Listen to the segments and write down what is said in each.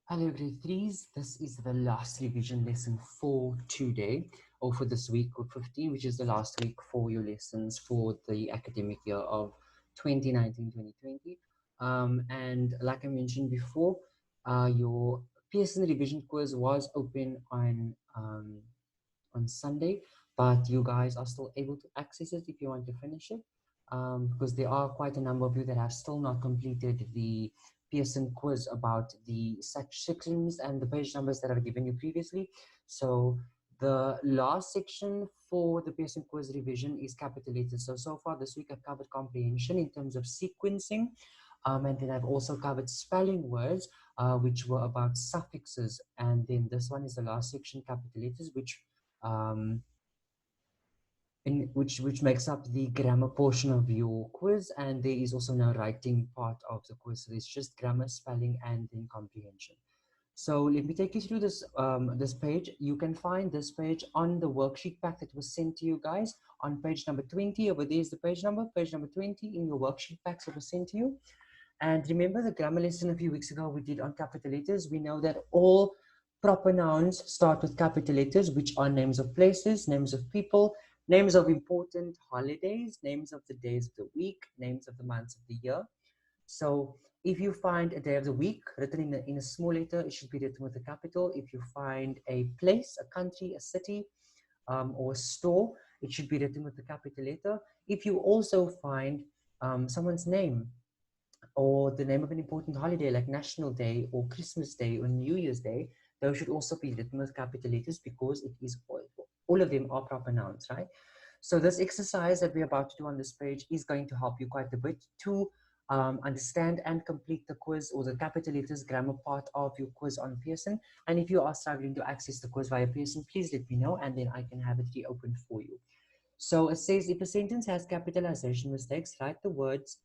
Hello, grade threes. This is the last revision lesson for today, or for this week of 15, which is the last week for your lessons for the academic year of 2019-2020. And like I mentioned before, your Pearson revision quiz was open on Sunday, but you guys are still able to access it if you want to finish it, because there are quite a number of you that have still not completed the Pearson quiz about the sections and the page numbers that I've given you previously. So the last section for the Pearson quiz revision is capital letters. So far this week I've covered comprehension in terms of sequencing, and then I've also covered spelling words, which were about suffixes. And then this one is the last section, capital letters, um, which makes up the grammar portion of your quiz, and there is also no writing part of the quiz. So it's just grammar, spelling, and then comprehension. So let me take you through this page. You can find this page on the worksheet pack that was sent to you guys on page number 20. Over there is the page number 20 in your worksheet packs that was sent to you. And remember the grammar lesson a few weeks ago we did on capital letters. We know that all proper nouns start with capital letters, which are names of places, names of people, names of important holidays, names of the days of the week, names of the months of the year. So if you find a day of the week written in a small letter, it should be written with a capital. If you find a place, a country, a city, or a store, it should be written with a capital letter. If you also find someone's name, or the name of an important holiday like National Day or Christmas Day or New Year's Day, those should also be written with capital letters, because it is all of them are proper nouns, right? So this exercise that we're about to do on this page is going to help you quite a bit to understand and complete the quiz, or the capital letters grammar part of your quiz on Pearson. And if you are struggling to access the quiz via Pearson, please let me know, and then I can have it reopened for you. So it says, if a sentence has capitalization mistakes, write the words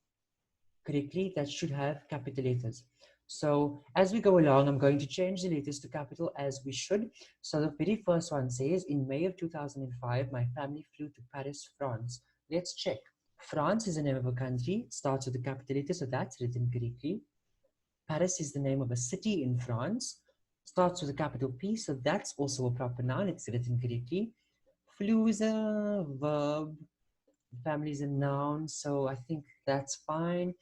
correctly that should have capital letters. So as we go along, I'm going to change the letters to capital as we should. So the very first one says, in May of 2005, my family flew to Paris, France. Let's check. France is the name of a country, starts with a capital letter, so that's written correctly. Paris is the name of a city in France, starts with a capital P, so that's also a proper noun, it's written correctly. Flew is a verb, family is a noun, so I think that's fine.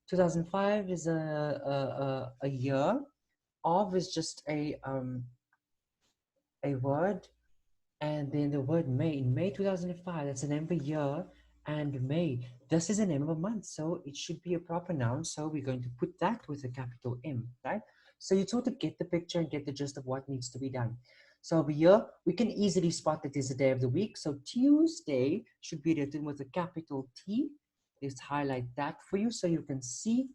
2005 is a year. Of is just a word, and then the word May. In May 2005, that's the name of a year, and May. This is the name of a month, so it should be a proper noun. So we're going to put that with a capital M, right? So you sort of get the picture and get the gist of what needs to be done. So over here, we can easily spot that there's a day of the week. So Tuesday should be written with a capital T. Let's highlight that for you so you can see.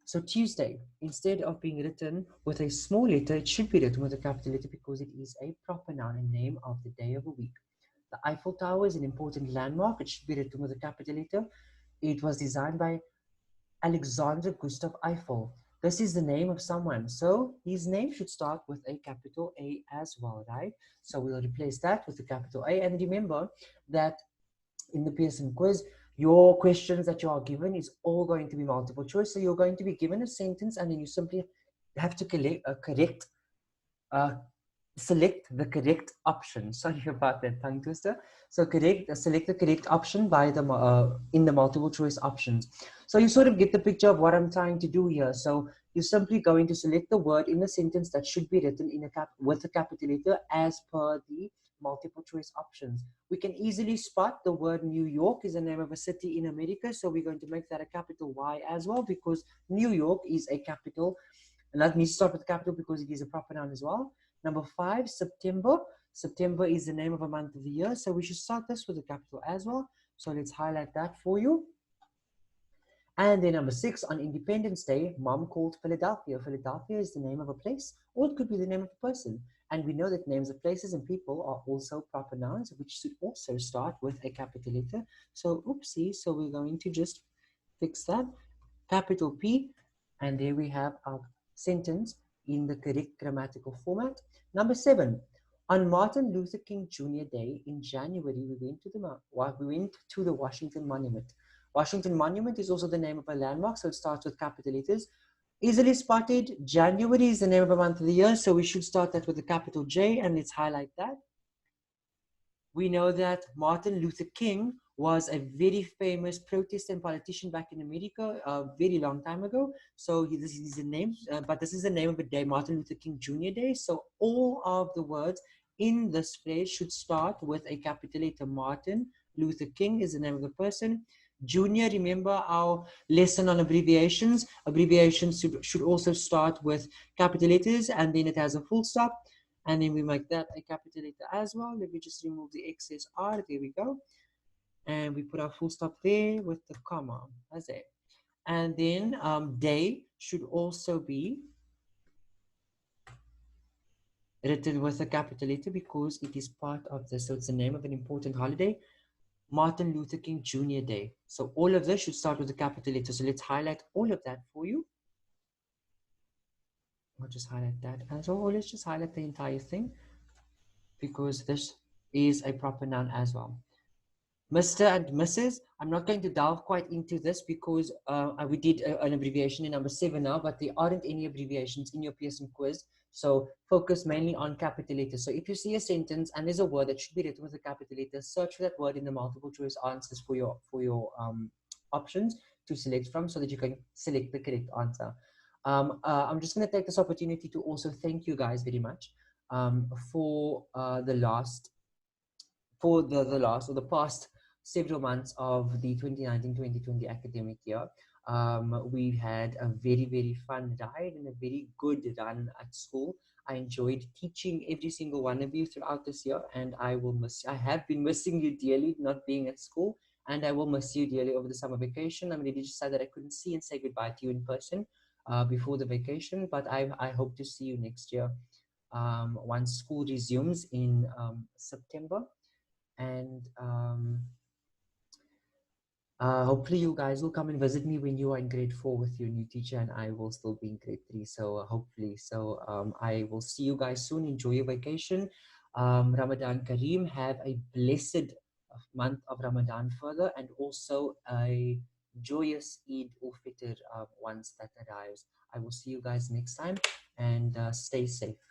So Tuesday, instead of being written with a small letter, it should be written with a capital letter, because it is a proper noun and name of the day of a week. The Eiffel Tower is an important landmark. It should be written with a capital letter. It was designed by Alexander Gustav Eiffel. This is the name of someone. So his name should start with a capital A as well, right? So we'll replace that with a capital A. And remember that in the Pearson quiz, your questions that you are given is all going to be multiple choice. So you're going to be given a sentence, and then you simply have to uh, select the correct option. Sorry about that tongue twister. So select the correct option by the in the multiple choice options. So you sort of get the picture of what I'm trying to do here. So you're simply going to select the word in the sentence that should be written in with a capital letter as per the multiple choice options. We can easily spot the word New York is the name of a city in America. So we're going to make that a capital Y as well, because New York is a capital. And that needs to start with capital because it is a proper noun as well. Number 5, September. September is the name of a month of the year. So we should start this with a capital as well. So let's highlight that for you. And then number 6, on Independence Day, Mom called Philadelphia. Philadelphia is the name of a place, or it could be the name of a person. And we know that names of places and people are also proper nouns, which should also start with a capital letter. So oopsie, so we're going to just fix that. Capital P, and there we have our sentence in the correct grammatical format. Number 7, on Martin Luther King Jr. Day in January, we went to the Washington Monument. Washington Monument is also the name of a landmark, so it starts with capital letters. Easily spotted. January is the name of a month of the year, so we should start that with a capital J, and let's highlight that. We know that Martin Luther King was a very famous Protestant politician back in America a very long time ago. So this is the name, but this is the name of a day, Martin Luther King Jr. Day. So all of the words in this phrase should start with a capital letter. Martin Luther King is the name of the person. Junior, remember our lesson on abbreviations. Abbreviations should also start with capital letters, and then it has a full stop. And then we make that a capital letter as well. Let me just remove the excess R. There we go. And we put our full stop there with the comma. That's it. And then day should also be written with a capital letter because it is part of this. So it's the name of an important holiday, Martin Luther King Jr. Day. So all of this should start with a capital letter. So let's highlight all of that for you. I'll just highlight that. And so let's just highlight the entire thing because this is a proper noun as well. Mr. and Mrs. I'm not going to delve quite into this because we did an abbreviation in number 7 now, but there aren't any abbreviations in your Pearson quiz. So focus mainly on capital letters. So if you see a sentence and there's a word that should be written with a capital letter, search for that word in the multiple choice answers for your options to select from so that you can select the correct answer. I'm just going to take this opportunity to also thank you guys very much for the past several months of the 2019-2020 academic year. We've had a very, very fun ride and a very good run at school. I enjoyed teaching every single one of you throughout this year, and I have been missing you dearly not being at school, and I will miss you dearly over the summer vacation. I'm really just sad that I couldn't see and say goodbye to you in person before the vacation, but I hope to see you next year once school resumes in September. And hopefully you guys will come and visit me when you are in grade 4 with your new teacher, and I will still be in grade 3. So hopefully, I will see you guys soon. Enjoy your vacation. Ramadan Kareem. Have a blessed month of Ramadan further, and also a joyous Eid ul Fitr once that arrives. I will see you guys next time, and stay safe.